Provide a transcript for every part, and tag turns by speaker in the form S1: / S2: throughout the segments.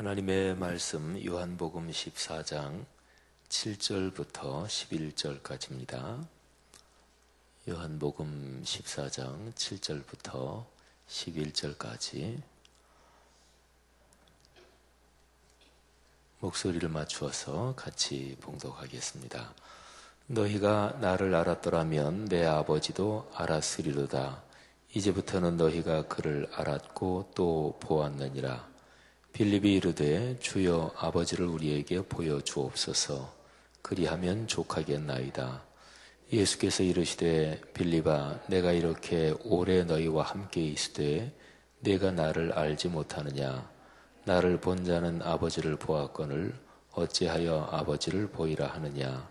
S1: 하나님의 말씀 요한복음 14장 7절부터 11절까지입니다. 요한복음 14장 7절부터 11절까지 목소리를 맞추어서 같이 봉독하겠습니다. 너희가 나를 알았더라면 내 아버지도 알았으리로다. 이제부터는 너희가 그를 알았고 또 보았느니라. 빌립이 이르되 주여 아버지를 우리에게 보여주옵소서. 그리하면 족하겠나이다. 예수께서 이르시되 빌립아 내가 이렇게 오래 너희와 함께 있으되 내가 나를 알지 못하느냐. 나를 본 자는 아버지를 보았거늘 어찌하여 아버지를 보이라 하느냐.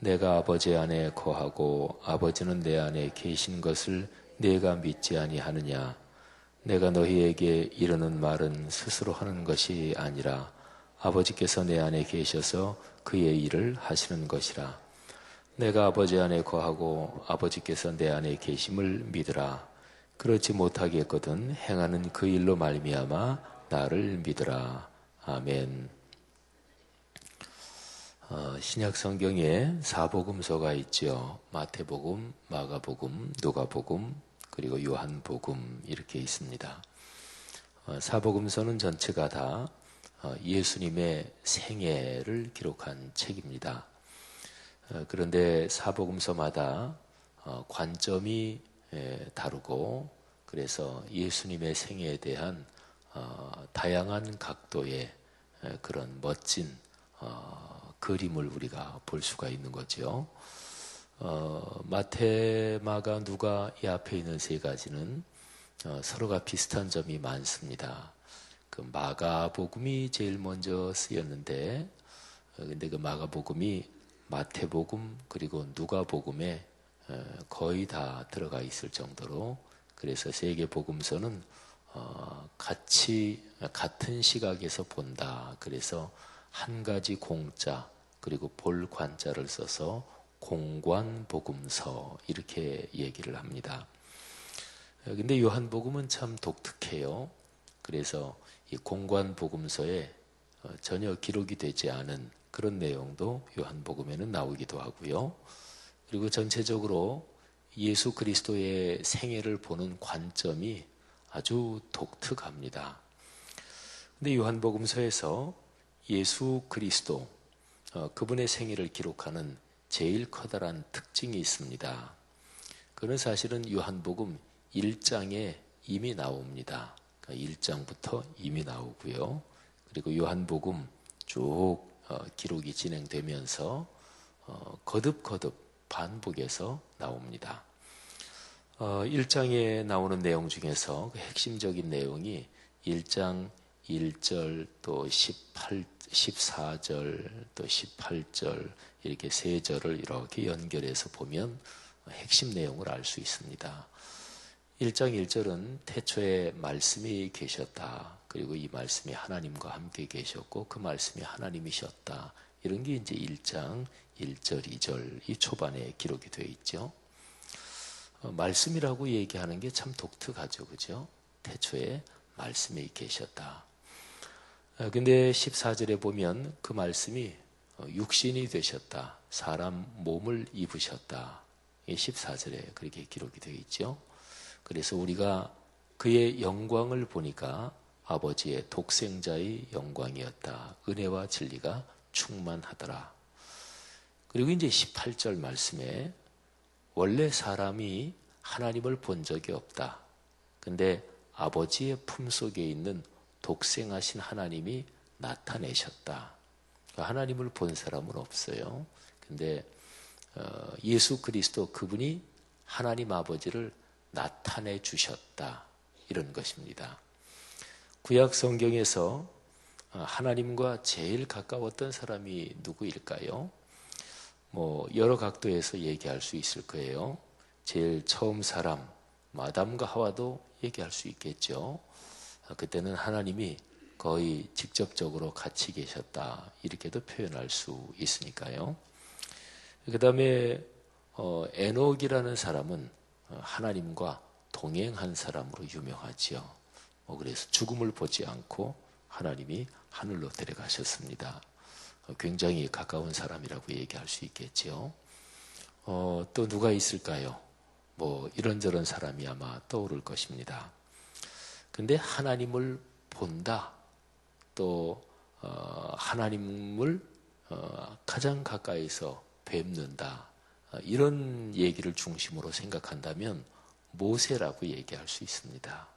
S1: 내가 아버지 안에 거하고 아버지는 내 안에 계신 것을 내가 믿지 아니하느냐. 내가 너희에게 이르는 말은 스스로 하는 것이 아니라 아버지께서 내 안에 계셔서 그의 일을 하시는 것이라. 내가 아버지 안에 거하고 아버지께서 내 안에 계심을 믿으라. 그렇지 못하겠거든 행하는 그 일로 말미암아 나를 믿으라. 아멘. 신약 성경에 사복음서가 있죠. 마태복음, 마가복음, 누가복음, 그리고 요한복음 이렇게 있습니다. 사복음서는 전체가 다 예수님의 생애를 기록한 책입니다. 그런데 사복음서마다 관점이 다르고 그래서 예수님의 생애에 대한 다양한 각도의 그런 멋진 그림을 우리가 볼 수가 있는 거죠. 마태, 마가, 누가 이 앞에 있는 세 가지는 서로가 비슷한 점이 많습니다. 그 마가복음이 제일 먼저 쓰였는데, 근데 그 마가복음이 마태복음 그리고 누가복음에 거의 다 들어가 있을 정도로 그래서 세 개 복음서는 같은 시각에서 본다. 그래서 한 가지 공자 그리고 볼 관자를 써서 공관복음서 이렇게 얘기를 합니다. 근데 요한복음은 참 독특해요. 그래서 이 공관복음서에 전혀 기록이 되지 않은 그런 내용도 요한복음에는 나오기도 하고요. 그리고 전체적으로 예수 그리스도의 생애를 보는 관점이 아주 독특합니다. 근데 요한복음서에서 예수 그리스도 그분의 생애를 기록하는 제일 커다란 특징이 있습니다. 그는 사실은 요한복음 1장에 이미 나옵니다. 그러니까 1장부터 이미 나오고요. 그리고 요한복음 쭉 기록이 진행되면서 거듭거듭 반복해서 나옵니다. 1장에 나오는 내용 중에서 그 핵심적인 내용이 1장 1절 또 14절 또 18절 이렇게 세 절을 이렇게 연결해서 보면 핵심 내용을 알 수 있습니다. 1장 1절은 태초에 말씀이 계셨다. 그리고 이 말씀이 하나님과 함께 계셨고 그 말씀이 하나님이셨다. 이런 게 이제 1장 1절 2절 이 초반에 기록이 되어 있죠. 말씀이라고 얘기하는 게 참 독특하죠. 그죠? 태초에 말씀이 계셨다. 근데 14절에 보면 그 말씀이 육신이 되셨다. 사람 몸을 입으셨다. 14절에 그렇게 기록이 되어 있죠. 그래서 우리가 그의 영광을 보니까 아버지의 독생자의 영광이었다. 은혜와 진리가 충만하더라. 그리고 이제 18절 말씀에 원래 사람이 하나님을 본 적이 없다. 근데 아버지의 품속에 있는 독생하신 하나님이 나타내셨다. 하나님을 본 사람은 없어요. 근데 예수 그리스도 그분이 하나님 아버지를 나타내 주셨다. 이런 것입니다. 구약 성경에서 하나님과 제일 가까웠던 사람이 누구일까요? 여러 각도에서 얘기할 수 있을 거예요. 제일 처음 사람 아담과 하와도 얘기할 수 있겠죠. 그때는 하나님이 거의 직접적으로 같이 계셨다. 이렇게도 표현할 수 있으니까요. 그 다음에 에녹이라는 사람은 하나님과 동행한 사람으로 유명하지요. 그래서 죽음을 보지 않고 하나님이 하늘로 데려가셨습니다. 굉장히 가까운 사람이라고 얘기할 수 있겠지요. 또 누가 있을까요? 뭐 이런저런 사람이 아마 떠오를 것입니다. 근데 하나님을 본다, 또 하나님을 가장 가까이서 뵙는다, 이런 얘기를 중심으로 생각한다면 모세라고 얘기할 수 있습니다.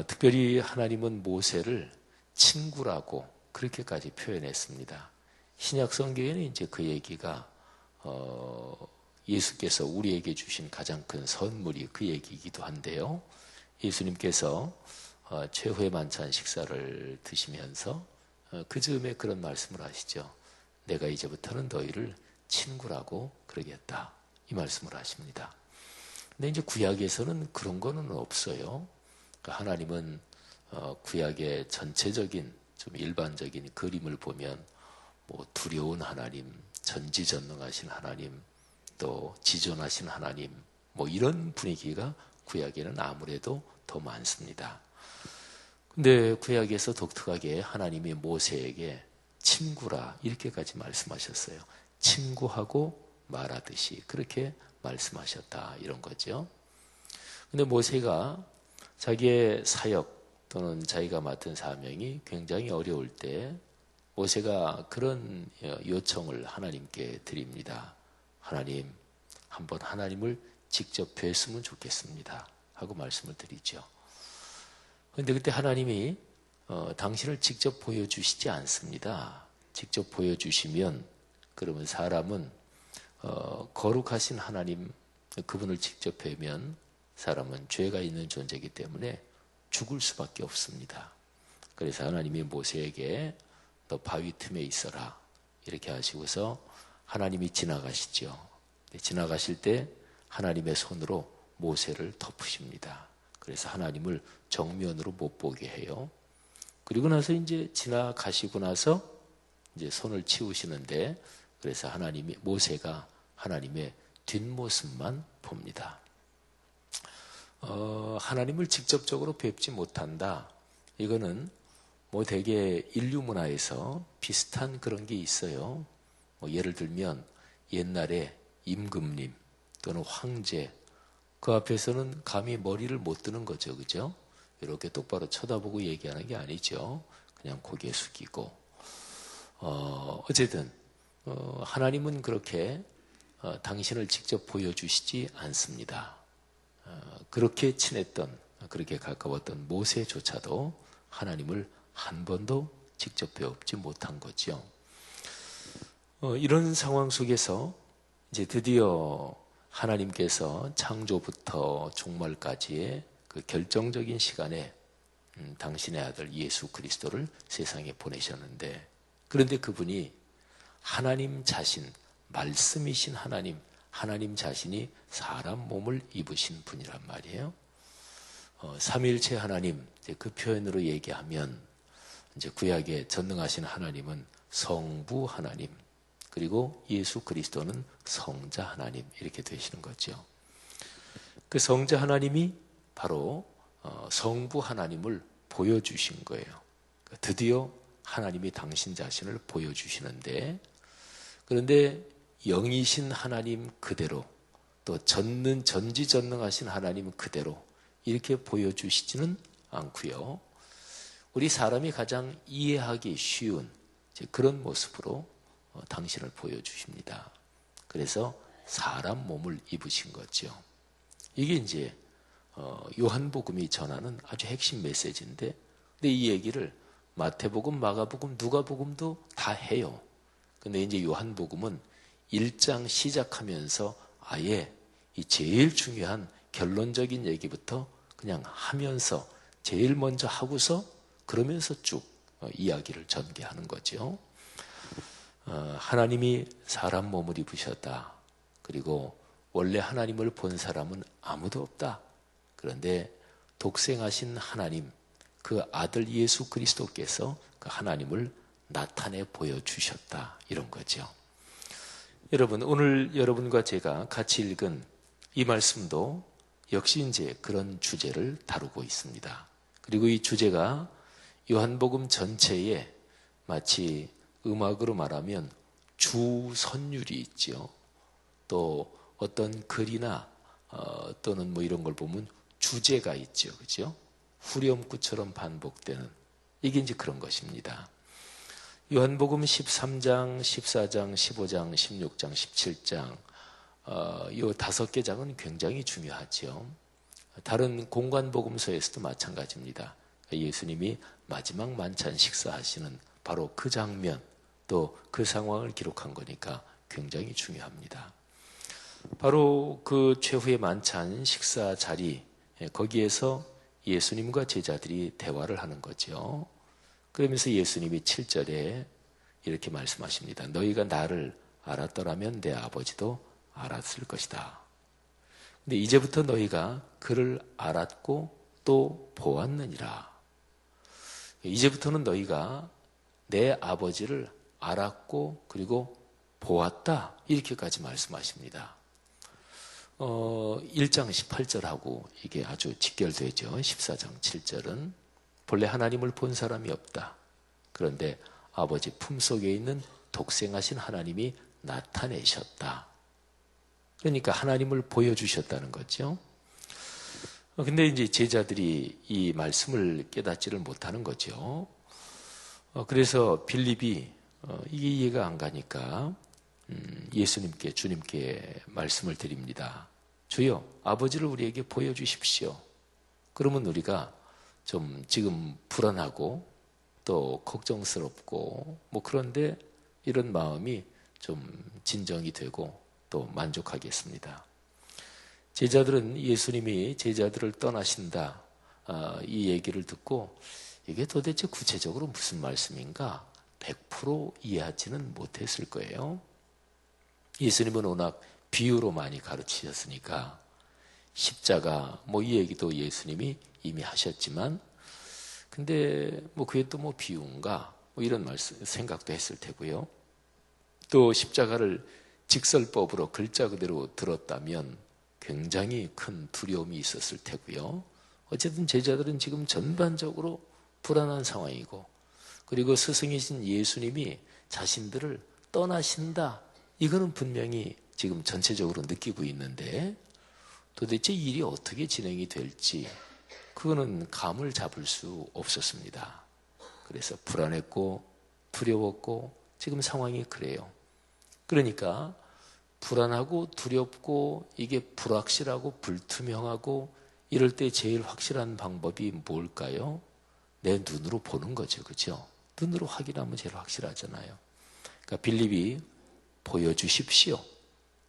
S1: 특별히 하나님은 모세를 친구라고 그렇게까지 표현했습니다. 신약 성경에는 이제 그 얘기가 예수께서 우리에게 주신 가장 큰 선물이 그 얘기이기도 한데요. 예수님께서 최후의 만찬 식사를 드시면서 그 즈음에 그런 말씀을 하시죠. 내가 이제부터는 너희를 친구라고 그러겠다, 이 말씀을 하십니다. 근데 이제 구약에서는 그런 거는 없어요. 그러니까 하나님은 구약의 전체적인 좀 일반적인 그림을 보면 뭐 두려운 하나님, 전지전능하신 하나님, 또 지존하신 하나님, 뭐 이런 분위기가 구약에는 아무래도 더 많습니다. 근데 구약에서 독특하게 하나님이 모세에게 친구라 이렇게까지 말씀하셨어요. 친구하고 말하듯이 그렇게 말씀하셨다, 이런 거죠. 근데 모세가 자기의 사역 또는 자기가 맡은 사명이 굉장히 어려울 때 모세가 그런 요청을 하나님께 드립니다. 하나님, 한번 하나님을 직접 뵀으면 좋겠습니다 하고 말씀을 드리죠. 그런데 그때 하나님이 당신을 직접 보여주시지 않습니다. 직접 보여주시면 그러면 사람은 거룩하신 하나님, 그분을 직접 뵈면 사람은 죄가 있는 존재이기 때문에 죽을 수밖에 없습니다. 그래서 하나님이 모세에게 너 바위 틈에 있어라 이렇게 하시고서 하나님이 지나가시죠. 지나가실 때 하나님의 손으로 모세를 덮으십니다. 그래서 하나님을 정면으로 못 보게 해요. 그리고 나서 이제 지나가시고 나서 이제 손을 치우시는데, 그래서 모세가 하나님의 뒷모습만 봅니다. 하나님을 직접적으로 뵙지 못한다. 이거는 뭐 되게 인류 문화에서 비슷한 그런 게 있어요. 뭐 예를 들면 옛날에 임금님 또는 황제, 그 앞에서는 감히 머리를 못 드는 거죠. 그죠? 이렇게 똑바로 쳐다보고 얘기하는 게 아니죠. 그냥 고개 숙이고. 어쨌든 하나님은 그렇게 당신을 직접 보여주시지 않습니다. 그렇게 친했던, 그렇게 가까웠던 모세조차도 하나님을 한 번도 직접 배우지 못한 거죠. 이런 상황 속에서 이제 드디어 하나님께서 창조부터 종말까지의 그 결정적인 시간에 당신의 아들 예수 그리스도를 세상에 보내셨는데, 그런데 그분이 하나님 자신, 말씀이신 하나님 자신이 사람 몸을 입으신 분이란 말이에요. 삼위일체 하나님, 그 표현으로 얘기하면 이제 구약의 전능하신 하나님은 성부 하나님, 그리고 예수 그리스도는 성자 하나님, 이렇게 되시는 거죠. 그 성자 하나님이 바로 성부 하나님을 보여주신 거예요. 드디어 하나님이 당신 자신을 보여주시는데, 그런데 영이신 하나님 그대로, 또 전지전능하신 하나님 그대로 이렇게 보여주시지는 않고요. 우리 사람이 가장 이해하기 쉬운 그런 모습으로 당신을 보여주십니다. 그래서 사람 몸을 입으신 거죠. 이게 이제 요한복음이 전하는 아주 핵심 메시지인데, 근데 이 얘기를 마태복음, 마가복음, 누가복음도 다 해요. 근데 이제 요한복음은 1장 시작하면서 아예 이 제일 중요한 결론적인 얘기부터 그냥 하면서 제일 먼저 하고서 그러면서 쭉 이야기를 전개하는 거죠. 하나님이 사람 몸을 입으셨다. 그리고 원래 하나님을 본 사람은 아무도 없다. 그런데 독생하신 하나님, 그 아들 예수 그리스도께서 그 하나님을 나타내 보여주셨다. 이런 거죠. 여러분, 오늘 여러분과 제가 같이 읽은 이 말씀도 역시 이제 그런 주제를 다루고 있습니다. 그리고 이 주제가 요한복음 전체에 마치 음악으로 말하면 주선율이 있죠. 또 어떤 글이나 또는 뭐 이런 걸 보면 주제가 있죠. 그죠? 후렴구처럼 반복되는 이게 이제 그런 것입니다. 요한복음 13장, 14장, 15장, 16장, 17장 이 5개 장은 굉장히 중요하죠. 다른 공관복음서에서도 마찬가지입니다. 예수님이 마지막 만찬 식사하시는 바로 그 장면 또 그 상황을 기록한 거니까 굉장히 중요합니다. 바로 그 최후의 만찬 식사 자리 거기에서 예수님과 제자들이 대화를 하는 거죠. 그러면서 예수님이 7절에 이렇게 말씀하십니다. 너희가 나를 알았더라면 내 아버지도 알았을 것이다. 근데 이제부터 너희가 그를 알았고 또 보았느니라. 이제부터는 너희가 내 아버지를 알았고 그리고 보았다. 이렇게까지 말씀하십니다. 1장 18절하고 이게 아주 직결되죠. 14장 7절은 본래 하나님을 본 사람이 없다. 그런데 아버지 품속에 있는 독생하신 하나님이 나타내셨다. 그러니까 하나님을 보여주셨다는 거죠. 근데 이제 제자들이 이 말씀을 깨닫지를 못하는 거죠. 그래서 빌립이 이게 이해가 안 가니까 예수님께 주님께 말씀을 드립니다. 주여 아버지를 우리에게 보여주십시오. 그러면 우리가 좀 지금 불안하고 또 걱정스럽고 뭐 그런데 이런 마음이 좀 진정이 되고 또 만족하겠습니다. 제자들은 예수님이 제자들을 떠나신다 이 얘기를 듣고 이게 도대체 구체적으로 무슨 말씀인가 100% 이해하지는 못했을 거예요. 예수님은 워낙 비유로 많이 가르치셨으니까 십자가 뭐 이 얘기도 예수님이 이미 하셨지만 근데 뭐 그게 또 뭐 비유인가 뭐 이런 말씀 생각도 했을 테고요. 또 십자가를 직설법으로 글자 그대로 들었다면 굉장히 큰 두려움이 있었을 테고요. 어쨌든 제자들은 지금 전반적으로 불안한 상황이고 그리고 스승이신 예수님이 자신들을 떠나신다. 이거는 분명히 지금 전체적으로 느끼고 있는데 도대체 일이 어떻게 진행이 될지 그거는 감을 잡을 수 없었습니다. 그래서 불안했고 두려웠고 지금 상황이 그래요. 그러니까 불안하고 두렵고 이게 불확실하고 불투명하고 이럴 때 제일 확실한 방법이 뭘까요? 내 눈으로 보는 거죠. 그죠? 눈으로 확인하면 제일 확실하잖아요. 그러니까 빌립이 보여주십시오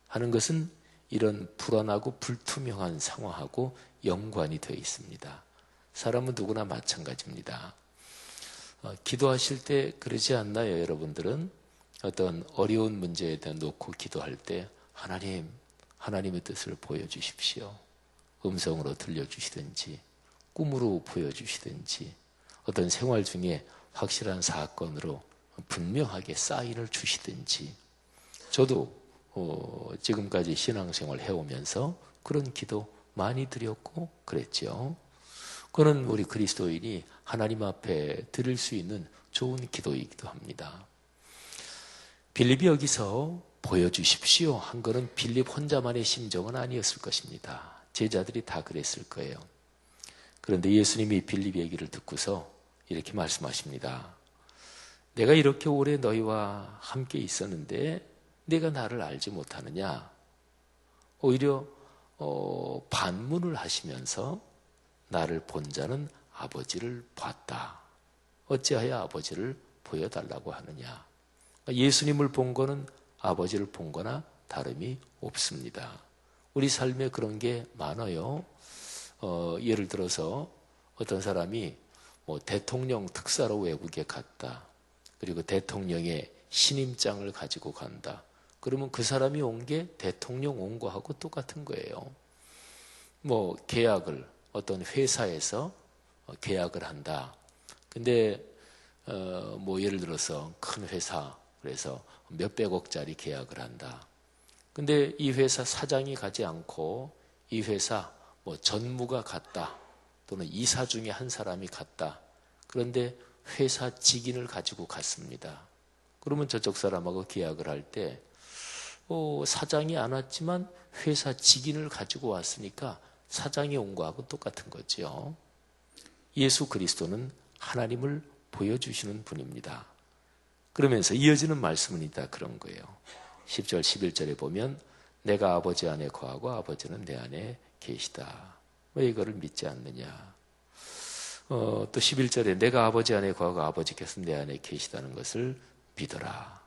S1: 하는 것은 이런 불안하고 불투명한 상황하고 연관이 되어 있습니다. 사람은 누구나 마찬가지입니다. 기도하실 때 그러지 않나요? 여러분들은 어떤 어려운 문제에 대해 놓고 기도할 때 하나님의 뜻을 보여주십시오. 음성으로 들려주시든지 꿈으로 보여주시든지 어떤 생활 중에 확실한 사건으로 분명하게 사인을 주시든지 저도 지금까지 신앙생활 해오면서 그런 기도 많이 드렸고 그랬죠. 그거는 우리 그리스도인이 하나님 앞에 드릴 수 있는 좋은 기도이기도 합니다. 빌립이 여기서 보여주십시오 한 거는 빌립 혼자만의 심정은 아니었을 것입니다. 제자들이 다 그랬을 거예요. 그런데 예수님이 빌립 얘기를 듣고서 이렇게 말씀하십니다. 내가 이렇게 오래 너희와 함께 있었는데 내가 나를 알지 못하느냐? 오히려 반문을 하시면서 나를 본 자는 아버지를 봤다. 어찌하여 아버지를 보여달라고 하느냐? 예수님을 본 거는 아버지를 본 거나 다름이 없습니다. 우리 삶에 그런 게 많아요. 예를 들어서 어떤 사람이 뭐 대통령 특사로 외국에 갔다. 그리고 대통령의 신임장을 가지고 간다. 그러면 그 사람이 온 게 대통령 온 거하고 똑같은 거예요. 뭐 계약을 어떤 회사에서 계약을 한다. 근데 뭐 예를 들어서 큰 회사 그래서 몇백억짜리 계약을 한다. 근데 이 회사 사장이 가지 않고 이 회사 뭐 전무가 갔다. 또는 이사 중에 한 사람이 갔다. 그런데 회사 직인을 가지고 갔습니다. 그러면 저쪽 사람하고 계약을 할 때 사장이 안 왔지만 회사 직인을 가지고 왔으니까 사장이 온 거하고 똑같은 거죠. 예수 그리스도는 하나님을 보여주시는 분입니다. 그러면서 이어지는 말씀은 있다 그런 거예요. 10절 11절에 보면 내가 아버지 안에 거하고 아버지는 내 안에 계시다. 왜 이거를 믿지 않느냐. 또 11절에 내가 아버지 안에 거하고 아버지께서 내 안에 계시다는 것을 믿어라.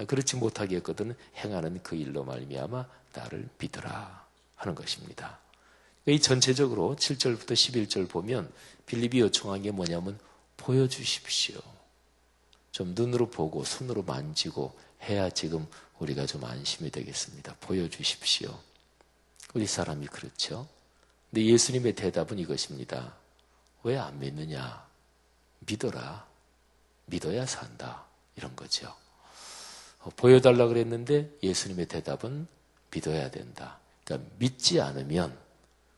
S1: 그렇지 못하겠거든 행하는 그 일로 말미암아 나를 믿어라 하는 것입니다. 이 전체적으로 7절부터 11절 보면 빌립이 요청한 게 뭐냐면 보여주십시오. 좀 눈으로 보고 손으로 만지고 해야 지금 우리가 좀 안심이 되겠습니다. 보여주십시오. 우리 사람이 그렇죠. 근데 예수님의 대답은 이것입니다. 왜 안 믿느냐? 믿어라. 믿어야 산다. 이런 거죠. 보여달라 그랬는데 예수님의 대답은 믿어야 된다. 그러니까 믿지 않으면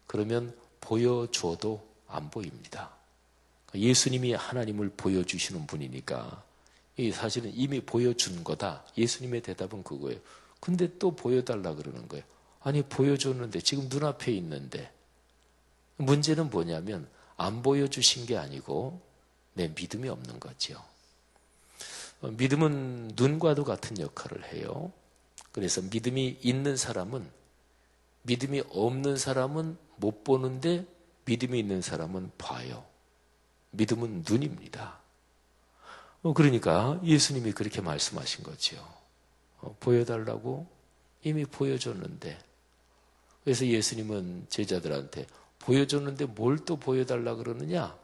S1: 그러면 보여줘도 안 보입니다. 예수님이 하나님을 보여주시는 분이니까 사실은 이미 보여준 거다. 예수님의 대답은 그거예요. 근데 또 보여달라 그러는 거예요. 아니 보여줬는데 지금 눈앞에 있는데 문제는 뭐냐면 안 보여주신 게 아니고 내 믿음이 없는 거죠. 믿음은 눈과도 같은 역할을 해요. 그래서 믿음이 있는 사람은 믿음이 없는 사람은 못 보는데 믿음이 있는 사람은 봐요. 믿음은 눈입니다. 그러니까 예수님이 그렇게 말씀하신 거죠. 보여달라고 이미 보여줬는데 그래서 예수님은 제자들한테 보여줬는데 뭘 또 보여달라 그러느냐?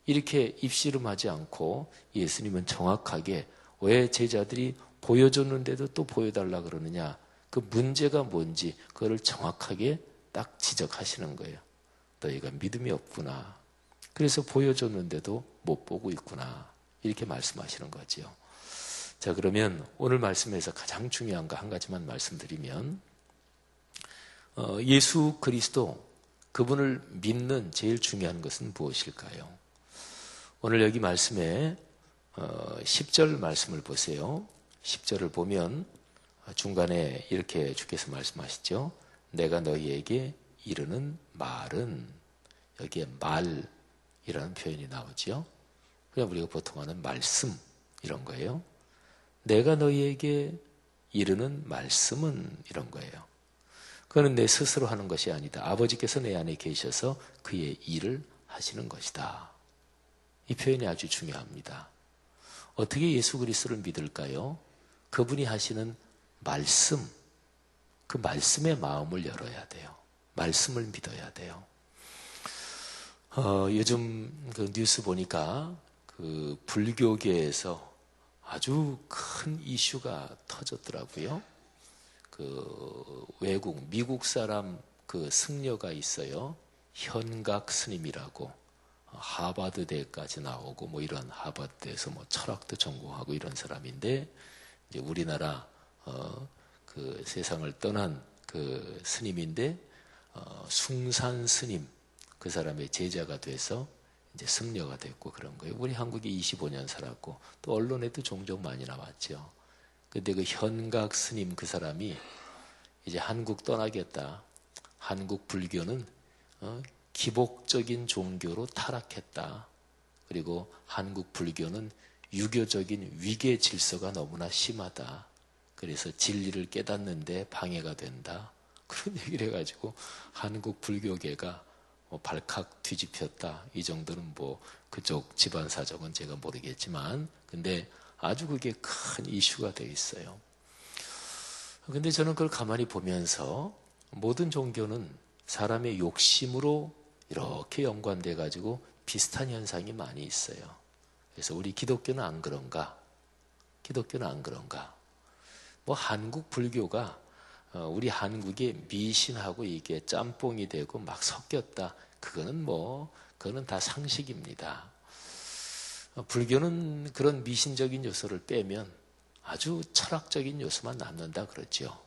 S1: 이렇게 입씨름하지 않고 예수님은 정확하게 왜 제자들이 보여줬는데도 또 보여달라 그러느냐? 그 문제가 뭔지 그거를 정확하게 딱 지적하시는 거예요. 너희가 믿음이 없구나. 그래서 보여줬는데도 못 보고 있구나. 이렇게 말씀하시는 거지요. 자, 그러면 오늘 말씀에서 가장 중요한 거 한 가지만 말씀드리면 예수 그리스도 그분을 믿는 제일 중요한 것은 무엇일까요? 오늘 여기 말씀에 10절 말씀을 보세요. 10절을 보면 중간에 이렇게 주께서 말씀하시죠. 내가 너희에게 이르는 말은 여기에 말이라는 표현이 나오죠. 그냥 우리가 보통 하는 말씀 이런 거예요. 내가 너희에게 이르는 말씀은 이런 거예요. 그거는 내 스스로 하는 것이 아니다. 아버지께서 내 안에 계셔서 그의 일을 하시는 것이다. 이 표현이 아주 중요합니다. 어떻게 예수 그리스도를 믿을까요? 그분이 하시는 말씀, 그 말씀의 마음을 열어야 돼요. 말씀을 믿어야 돼요. 요즘 그 뉴스 보니까 그 불교계에서 아주 큰 이슈가 터졌더라고요. 그 외국, 미국 사람 그 승려가 있어요. 현각 스님이라고. 하버드대까지 나오고 뭐 이런 하버드에서 뭐 철학도 전공하고 이런 사람인데 이제 우리나라 그 세상을 떠난 그 스님인데 숭산 스님 그 사람의 제자가 돼서 이제 승려가 됐고 그런 거예요. 우리 한국에 25년 살았고 또 언론에도 종종 많이 나왔죠. 근데 그 현각 스님 그 사람이 이제 한국 떠나겠다. 한국 불교는 기복적인 종교로 타락했다. 그리고 한국 불교는 유교적인 위계 질서가 너무나 심하다. 그래서 진리를 깨닫는데 방해가 된다. 그런 얘기를 해가지고 한국 불교계가 발칵 뒤집혔다. 이 정도는 뭐 그쪽 집안 사정은 제가 모르겠지만 근데 아주 그게 큰 이슈가 돼 있어요. 근데 저는 그걸 가만히 보면서 모든 종교는 사람의 욕심으로 이렇게 연관돼 가지고 비슷한 현상이 많이 있어요. 그래서 우리 기독교는 안 그런가? 기독교는 안 그런가? 뭐 한국 불교가 우리 한국의 미신하고 이게 짬뽕이 되고 막 섞였다. 그거는 다 상식입니다. 불교는 그런 미신적인 요소를 빼면 아주 철학적인 요소만 남는다 그러죠.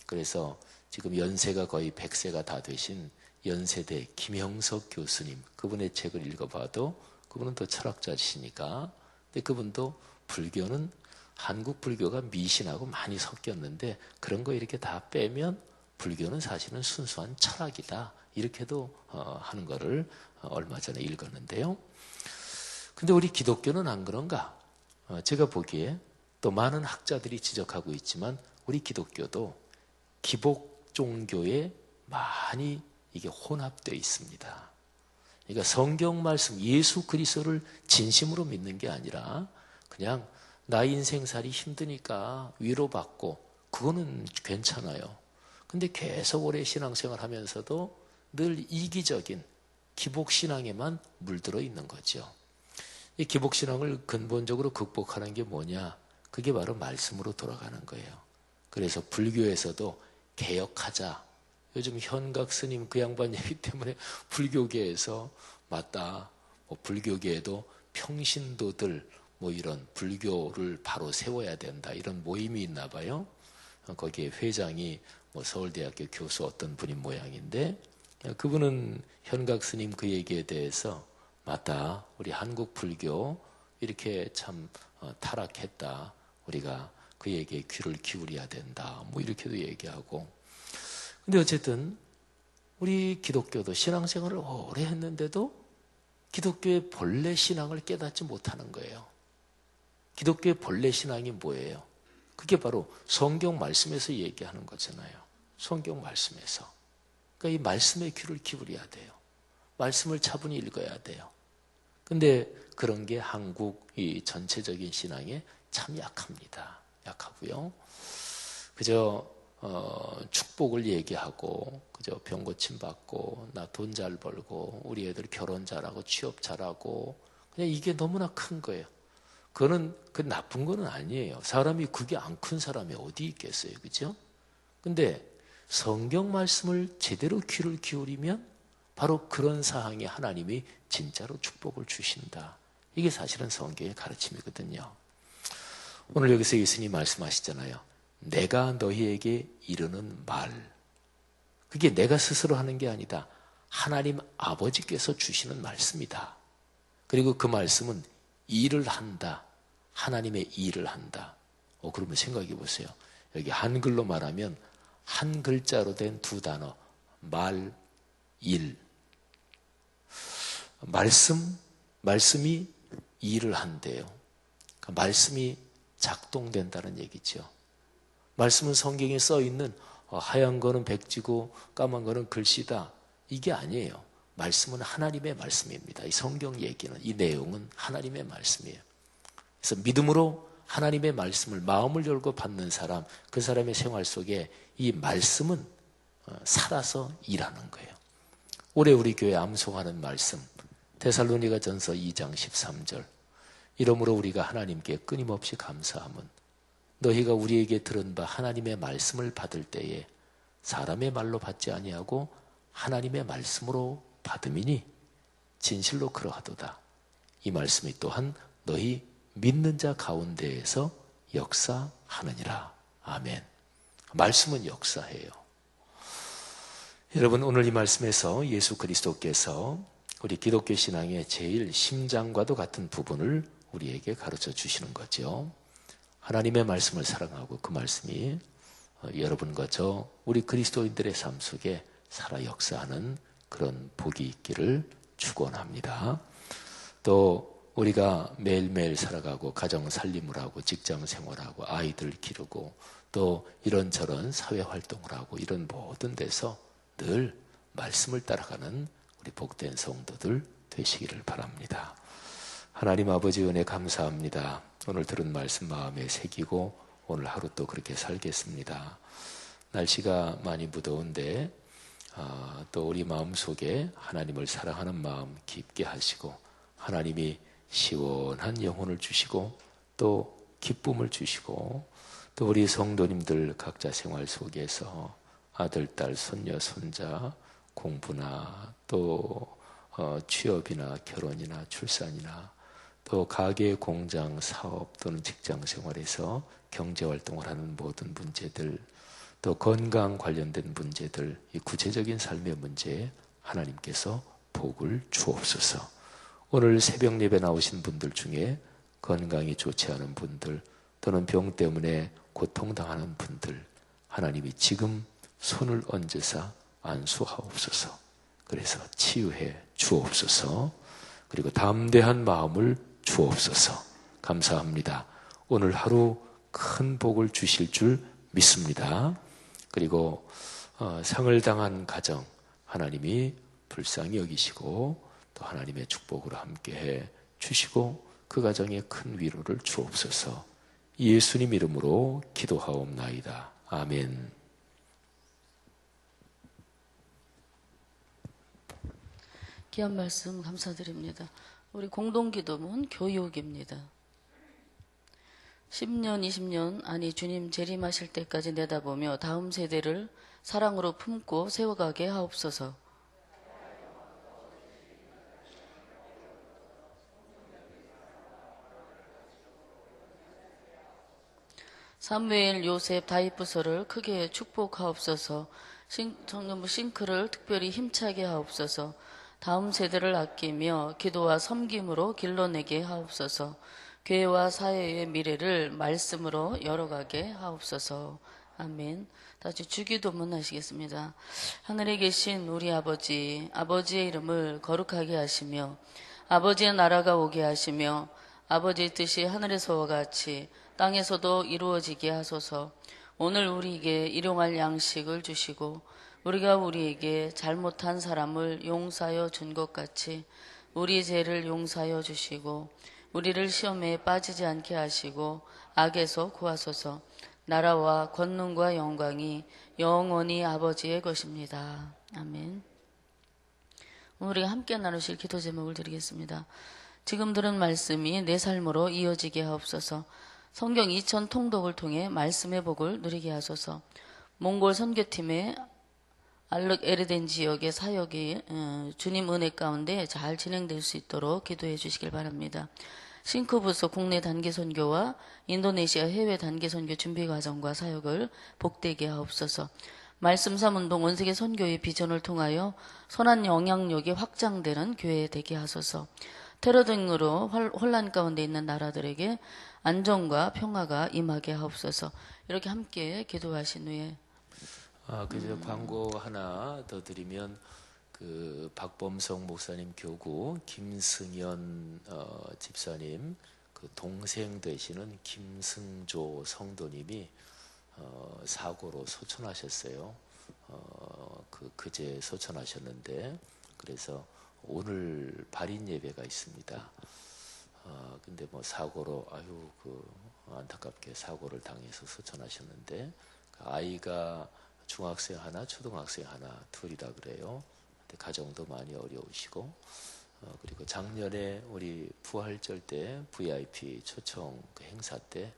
S1: 그래서 지금 연세가 거의 100세가 다 되신 연세대 김형석 교수님 그분의 책을 읽어봐도 그분은 또 철학자시니까 근데 그분도 불교는 한국 불교가 미신하고 많이 섞였는데 그런 거 이렇게 다 빼면 불교는 사실은 순수한 철학이다. 이렇게도 하는 거를 얼마 전에 읽었는데요. 근데 우리 기독교는 안 그런가? 제가 보기에 또 많은 학자들이 지적하고 있지만 우리 기독교도 기복 종교에 많이 이게 혼합되어 있습니다. 그러니까 성경 말씀 예수 그리스도를 진심으로 믿는 게 아니라 그냥 나 인생살이 힘드니까 위로받고 그거는 괜찮아요. 근데 계속 오래 신앙생활 하면서도 늘 이기적인 기복신앙에만 물들어 있는 거죠. 이 기복신앙을 근본적으로 극복하는 게 뭐냐? 그게 바로 말씀으로 돌아가는 거예요. 그래서 불교에서도 개혁하자. 요즘 현각 스님 그 양반 얘기 때문에 불교계에서 맞다. 불교계에도 평신도들 이런 불교를 바로 세워야 된다. 이런 모임이 있나 봐요. 거기에 회장이 서울대학교 교수 어떤 분인 모양인데 그분은 현각 스님 그 얘기에 대해서 맞다. 우리 한국 불교 이렇게 참 타락했다. 우리가 그 얘기에 귀를 기울여야 된다. 이렇게도 얘기하고. 근데 어쨌든 우리 기독교도 신앙생활을 오래 했는데도 기독교의 본래 신앙을 깨닫지 못하는 거예요. 기독교의 본래 신앙이 뭐예요? 그게 바로 성경 말씀에서 얘기하는 거잖아요. 성경 말씀에서. 그러니까 이 말씀에 귀를 기울여야 돼요. 말씀을 차분히 읽어야 돼요. 근데 그런 게 한국 이 전체적인 신앙에 참 약합니다. 약하고요. 그저 축복을 얘기하고 그저 병 고침 받고 나 돈 잘 벌고 우리 애들 결혼 잘하고 취업 잘하고 그냥 이게 너무나 큰 거예요. 그거는 그 나쁜 거는 아니에요. 사람이 그게 안 큰 사람이 어디 있겠어요. 그죠? 근데 성경 말씀을 제대로 귀를 기울이면 바로 그런 사항에 하나님이 진짜로 축복을 주신다. 이게 사실은 성경의 가르침이거든요. 오늘 여기서 예수님이 말씀하시잖아요. 내가 너희에게 이르는 말. 그게 내가 스스로 하는 게 아니다. 하나님 아버지께서 주시는 말씀이다. 그리고 그 말씀은 일을 한다. 하나님의 일을 한다. 그러면 생각해 보세요. 여기 한글로 말하면 한 글자로 된 두 단어. 말, 일. 말씀이 일을 한대요. 그러니까 말씀이 작동된다는 얘기죠. 말씀은 성경에 써 있는 하얀 거는 백지고 까만 거는 글씨다. 이게 아니에요. 말씀은 하나님의 말씀입니다. 이 성경 얘기는, 이 내용은 하나님의 말씀이에요. 그래서 믿음으로 하나님의 말씀을 마음을 열고 받는 사람, 그 사람의 생활 속에 이 말씀은 살아서 일하는 거예요. 올해 우리 교회 암송하는 말씀, 데살로니가 전서 2장 13절. 이러므로 우리가 하나님께 끊임없이 감사함은 너희가 우리에게 들은 바 하나님의 말씀을 받을 때에 사람의 말로 받지 아니하고 하나님의 말씀으로 받음이니 진실로 그러하도다. 이 말씀이 또한 너희 믿는 자 가운데에서 역사하느니라. 아멘. 말씀은 역사해요. 여러분, 오늘 이 말씀에서 예수 그리스도께서 우리 기독교 신앙의 제일 심장과도 같은 부분을 우리에게 가르쳐 주시는 거죠. 하나님의 말씀을 사랑하고 그 말씀이 여러분과 저 우리 그리스도인들의 삶 속에 살아 역사하는 그런 복이 있기를 축원합니다. 또 우리가 매일매일 살아가고 가정 살림을 하고 직장 생활하고 아이들 기르고 또 이런저런 사회 활동을 하고 이런 모든 데서 늘 말씀을 따라가는 우리 복된 성도들 되시기를 바랍니다. 하나님 아버지 은혜 감사합니다. 오늘 들은 말씀 마음에 새기고 오늘 하루 또 그렇게 살겠습니다. 날씨가 많이 무더운데 또 우리 마음속에 하나님을 사랑하는 마음 깊게 하시고 하나님이 시원한 영혼을 주시고 또 기쁨을 주시고 또 우리 성도님들 각자 생활 속에서 아들, 딸, 손녀, 손자 공부나 또 취업이나 결혼이나 출산이나 또 가게, 공장, 사업 또는 직장 생활에서 경제활동을 하는 모든 문제들 또 건강 관련된 문제들 이 구체적인 삶의 문제에 하나님께서 복을 주옵소서. 오늘 새벽 예배 나오신 분들 중에 건강이 좋지 않은 분들 또는 병 때문에 고통당하는 분들 하나님이 지금 손을 얹으사 안수하옵소서. 그래서 치유해 주옵소서. 그리고 담대한 마음을 주옵소서. 감사합니다. 오늘 하루 큰 복을 주실 줄 믿습니다. 그리고 상을 당한 가정 하나님이 불쌍히 여기시고 또 하나님의 축복으로 함께해 주시고 그 가정에 큰 위로를 주옵소서. 예수님 이름으로 기도하옵나이다. 아멘.
S2: 귀한 말씀 감사드립니다. 우리 공동기도문 교육입니다. 10년, 20년, 아니 주님 재림하실 때까지 내다보며 다음 세대를 사랑으로 품고 세워가게 하옵소서. 사무엘, 요셉, 다윗 부서를 크게 축복하옵소서. 정부 싱크를 특별히 힘차게 하옵소서. 다음 세대를 아끼며 기도와 섬김으로 길러내게 하옵소서. 교회와 사회의 미래를 말씀으로 열어가게 하옵소서. 아멘. 다시 주기도문 하시겠습니다. 하늘에 계신 우리 아버지, 아버지의 이름을 거룩하게 하시며 아버지의 나라가 오게 하시며 아버지의 뜻이 하늘에서와 같이 땅에서도 이루어지게 하소서. 오늘 우리에게 일용할 양식을 주시고 우리가 우리에게 잘못한 사람을 용서하여 준 것 같이 우리 죄를 용서하여 주시고 우리를 시험에 빠지지 않게 하시고 악에서 구하소서. 나라와 권능과 영광이 영원히 아버지의 것입니다. 아멘. 오늘 우리가 함께 나누실 기도 제목을 드리겠습니다. 지금 들은 말씀이 내 삶으로 이어지게 하옵소서. 성경 2000 통독을 통해 말씀의 복을 누리게 하소서. 몽골 선교팀의 알륵 에르덴 지역의 사역이 주님 은혜 가운데 잘 진행될 수 있도록 기도해 주시길 바랍니다. 싱크부서 국내 단기 선교와 인도네시아 해외 단기 선교 준비 과정과 사역을 복되게 하옵소서. 말씀 삼운동 원세계 선교의 비전을 통하여 선한 영향력이 확장되는 교회 되게 하소서. 테러 등으로 혼란 가운데 있는 나라들에게 안정과 평화가 임하게 하옵소서. 이렇게 함께 기도하신 후에
S1: 그저 광고 하나 더 드리면 그 박범성 목사님 교구 김승연 집사님 그 동생 되시는 김승조 성도님이 사고로 소천하셨어요. 그제 소천하셨는데 그래서 오늘 발인 예배가 있습니다. 근데 뭐 사고로 안타깝게 사고를 당해서 소천하셨는데 그 아이가 중학생 하나, 초등학생 하나, 둘이다 그래요. 근데 가정도 많이 어려우시고 그리고 작년에 우리 부활절 때 VIP 초청 그 행사 때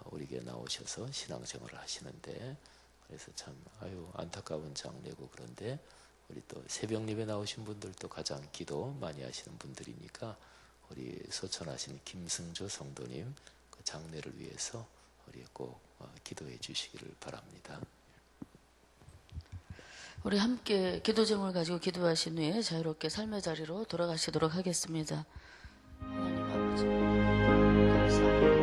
S1: 우리에게 나오셔서 신앙생활을 하시는데 그래서 참 안타까운 장례고 그런데 우리 또 새벽 예배 나오신 분들도 가장 기도 많이 하시는 분들이니까 우리 소천하신 김승조 성도님 그 장례를 위해서 우리 꼭 기도해 주시기를 바랍니다.
S2: 우리 함께 기도 제목을 가지고 기도하신 후에 자유롭게 삶의 자리로 돌아가시도록 하겠습니다. 하나님 아버지 감사합니다.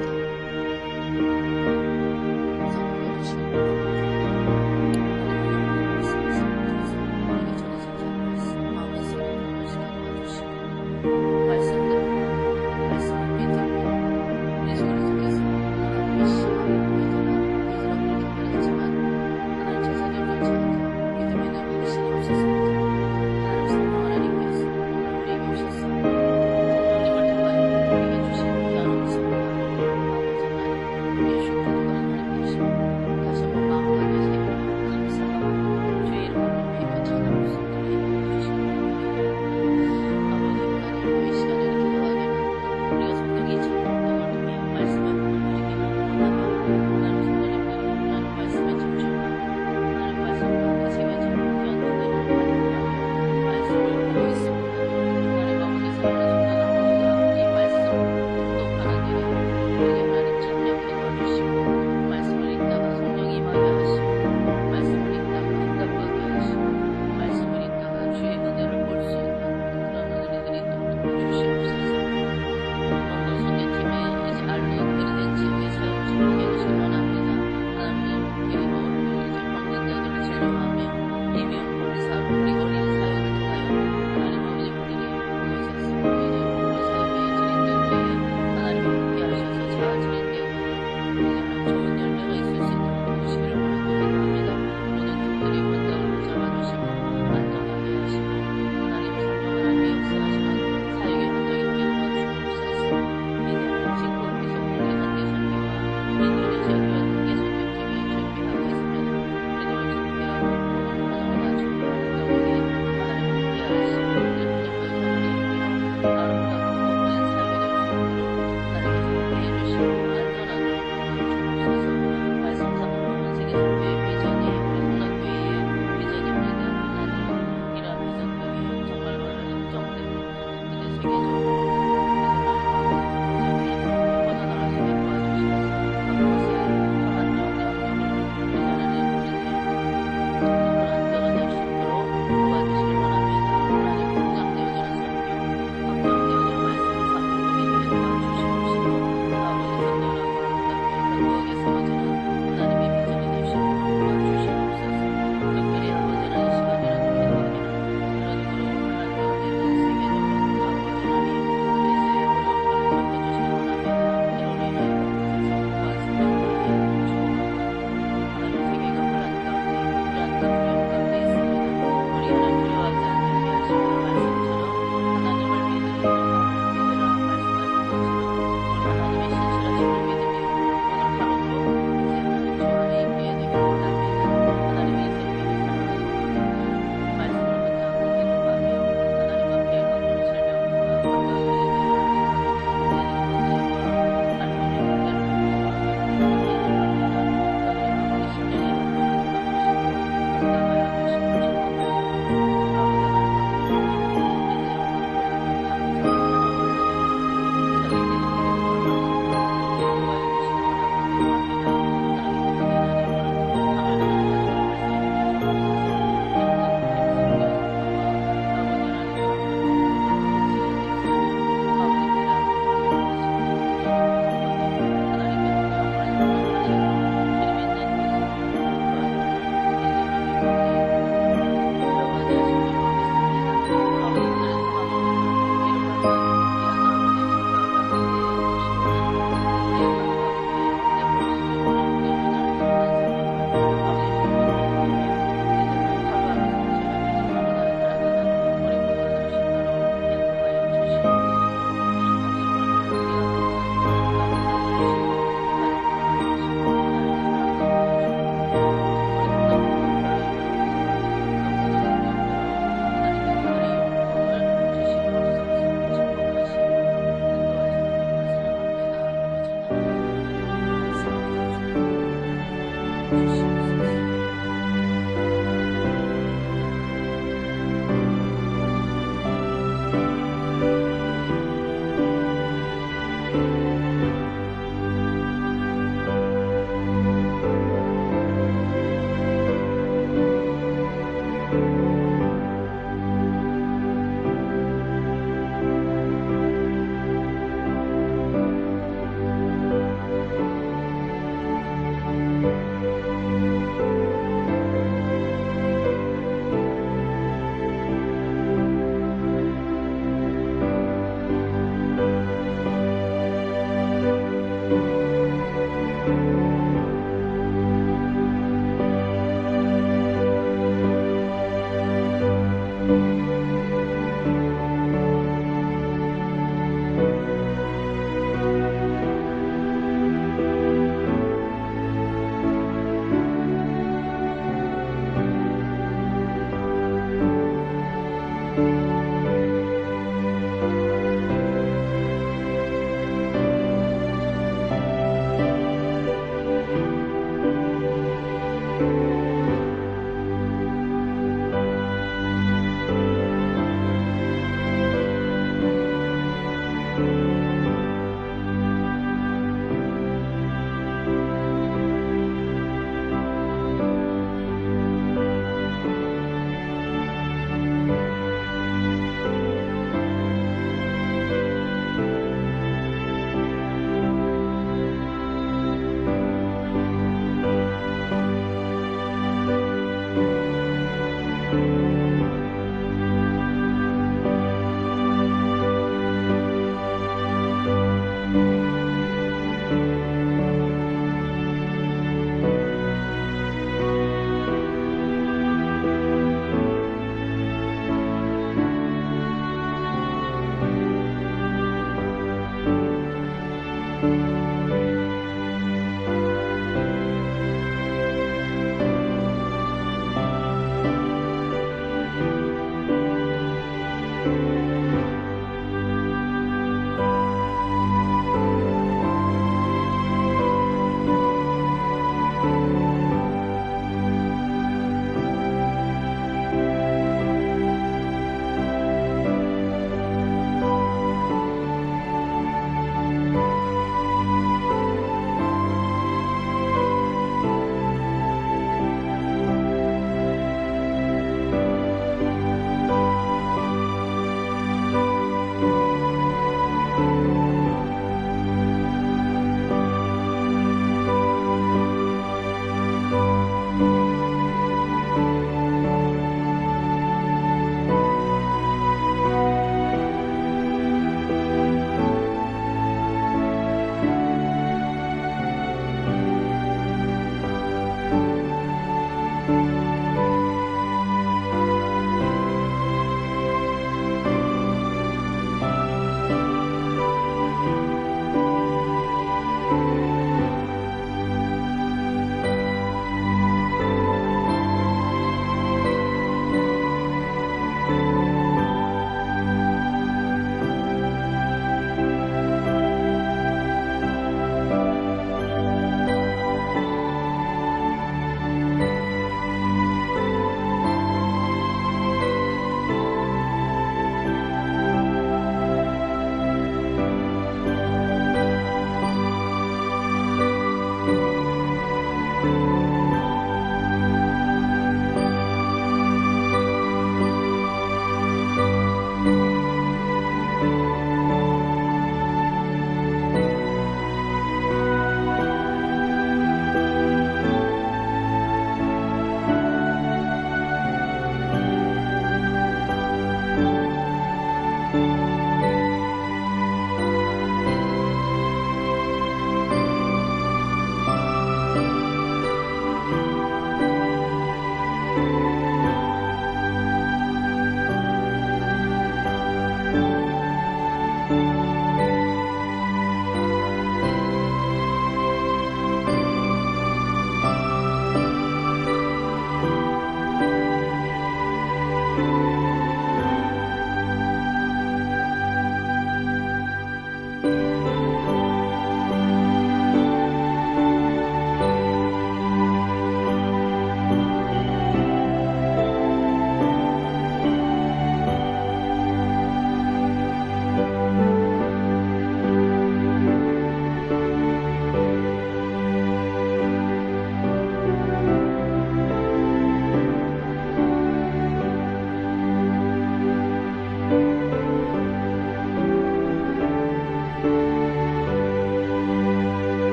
S2: 하나님 성령 하나님께서 우리에게 오셔서 성령님을 통하여 우리에게 주신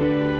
S2: 아멘.